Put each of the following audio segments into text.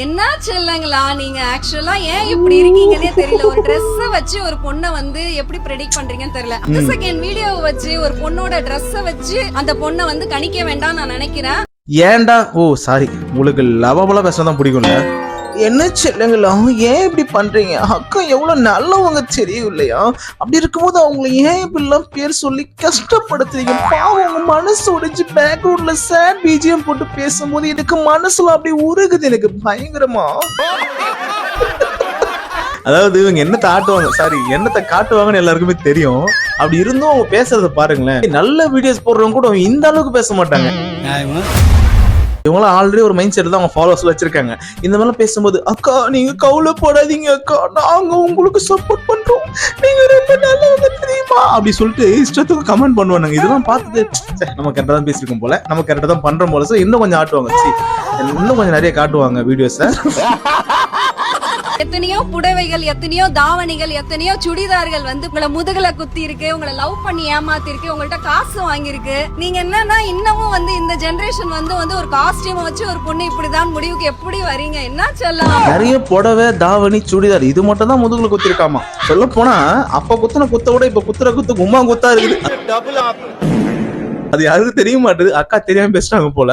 என்ன செல்லங்களா நீங்க ஆக்சுவலா ஏன் இப்படி இருக்கீங்கன்னே தெரியல. ஒரு ட்ரெஸ்ஸ வச்சு ஒரு பொண்ணை வந்து எப்படி ப்ரெடிக்ட் பண்றீங்கன்னு தெரியல. அந்த செகண்ட் வீடியோவை வச்சு ஒரு பொண்ணோட ட்ரெஸ்ஸ வச்சு அந்த பொண்ணை வந்து கணிக்க வேண்டாம் நான் நினைக்கிறேன். ஏன்டா ஓ சாரி, உங்களுக்கு லவபலா பேசதான் பிடிக்கும்ல. என்ன செல்லுங்களா ஏன் இப்படி பண்றீங்க? அக்கா எவ்வளவு நல்லவங்க தெரியும் இல்லையா? அப்படி இருக்கும்போது அவங்களை ஏன் இப்படிலாம் பேர் சொல்லி கஷ்டப்படுத்துறீங்க? பாவம், உங்க மனசு உடைஞ்சு பேக்ரவுண்ட்ல சேட் பிஜிஎம் போட்டு பேசும்போது எனக்கு மனசுல அப்படி உருகுது, எனக்கு பயங்கரமா. அதாவது இவங்க என்னத்தை ஆட்டுவாங்க, சாரி என்னத்தை காட்டுவாங்கன்னு எல்லாருக்குமே தெரியும். அப்படி இருந்தும் அவங்க பேசுறத பாருங்களேன். நல்ல வீடியோஸ் போடுறவங்க கூட இந்த அளவுக்கு பேச மாட்டாங்க. இவங்களாம் ஆல்ரெடி ஒரு மைண்ட் செட் தான் அவங்க ஃபாலோவர்ஸ் வச்சிருக்காங்க. இந்த மாதிரிலாம் பேசும்போது அக்கா நீங்க கவலைப்படாதீங்க அக்கா, நாங்க உங்களுக்கு சப்போர்ட் பண்றோம், நீங்க ரொம்ப நல்லவங்க தெரியுமா அப்படி சொல்லிட்டு இஷ்டத்துக்கு கமெண்ட் பண்ணுவாங்க. இதெல்லாம் பார்த்துட்டு நம்ம கரெக்டா தான் பேசிருக்கோம் போல, நம்ம கரெக்டா தான் பண்றோம் போல, இன்னும் கொஞ்சம் ஆட்டுவாங்க, இன்னும் கொஞ்சம் நிறைய காட்டுவாங்க வீடியோஸை. எத்தனையோ புடவைகள், எத்தனையோ தாவணிகள், எத்தனையோ சுடிதார்கள் வந்து உங்களை முதுகுல குத்தி இருக்கு, உங்களை லவ் பண்ணி ஏமாத்தி இருக்கு, உங்கள்ட்ட காசு வாங்கியிருக்கு. நீங்க என்னன்னா இன்னமும் வந்து இந்த ஜெனரேஷன் வந்து ஒரு காஸ்டியூம் வச்சு ஒரு பொண்ணு இப்படிதான் முடிவுக்கு எப்படி வரீங்க? என்ன சொல்லலாம்? நிறைய புடவை, தாவணி, சுடிதார் இது மட்டும் தான் முதுகுல குத்தி இருக்காமா. சொல்ல போனா அப்ப குத்துன குத்த விட இப்ப குத்துற குத்து கும்மா குத்தா இருக்குது. அது யாருக்கும் தெரிய மாட்டேது. அக்கா தெரியாம பேசுறாங்க போல.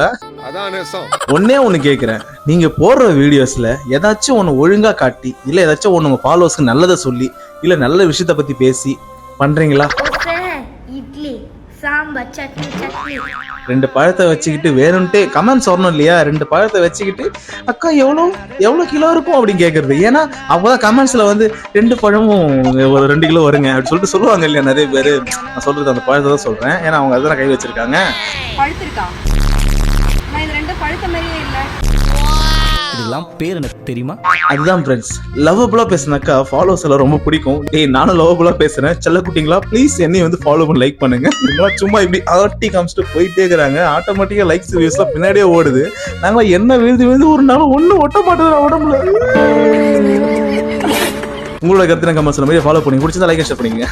ஒன்னே ஒண்ணு கேக்குறேன், நீங்க போடுற வீடியோஸ்ல ஏதாச்சும் ஒண்ணு ஒழுங்கா காட்டி, இல்ல ஏதாச்சும் ஒண்ணு உங்க ஃபாலோவர்ஸ்க்கு நல்லதை சொல்லி, இல்ல நல்ல விஷயத்த பத்தி பேசி பண்றீங்களா? இட்லி சாம்பார் சட்னி சட்னி 2 பழத்தை வச்சுக்கிட்டு வேணும்ட்டே கமெண்ட்ஸ் வரணும் இல்லையா? 2 பழத்தை வச்சுக்கிட்டு அக்கா எவ்வளவு கிலோ இருக்கும் அப்படின்னு கேக்குறது. ஏன்னா அப்பதான் கமெண்ட்ஸ்ல வந்து 2 பழமும் ஒரு 2 கிலோ வருங்க அப்படி சொல்லிட்டு சொல்லுவாங்க இல்லையா நிறைய பேரு. நான் சொல்றது அந்த பழத்தை தான் சொல்றேன், ஏன்னா அவங்க அதான் கை வச்சிருக்காங்க. பழுத்திருக்கா? நான் இந்த 2 பழுத்த மாதிரியே இல்ல. இதெல்லாம் பேர் எனக்கு தெரியுமா? அதுதான் ஃப்ரெண்ட்ஸ், லவ்வபுளா பேசுனாக்கா ஃபாலோவர்ஸ் எல்லாம் ரொம்ப பிடிக்கும். டேய் நானும் லவ்வபுளா பேசுறேன், செல்ல குட்டிங்களா ப்ளீஸ் என்னையும் வந்து ஃபாலோ பண்ணி லைக் பண்ணுங்க. இதெல்லாம் சும்மா இப்படி ஆட்டி காமிச்சிட்டு போயிட்டே இருக்கிறாங்க. ஆட்டோமேட்டிக்கா லைக்ஸ் வியூஸ் எல்லாம் பின்னாடியே ஓடுது. நாங்களா என்ன விழுந்து ஒரு நாளும் ஒண்ணும் ஒட்ட மாட்டேன் உடம்புல. உங்களோட கருத்து கமெண்ட்ஸ்ல மாதிரி ஃபாலோ பண்ணி பிடிச்சதா லைக் ஷேர் பண்ணிங்க.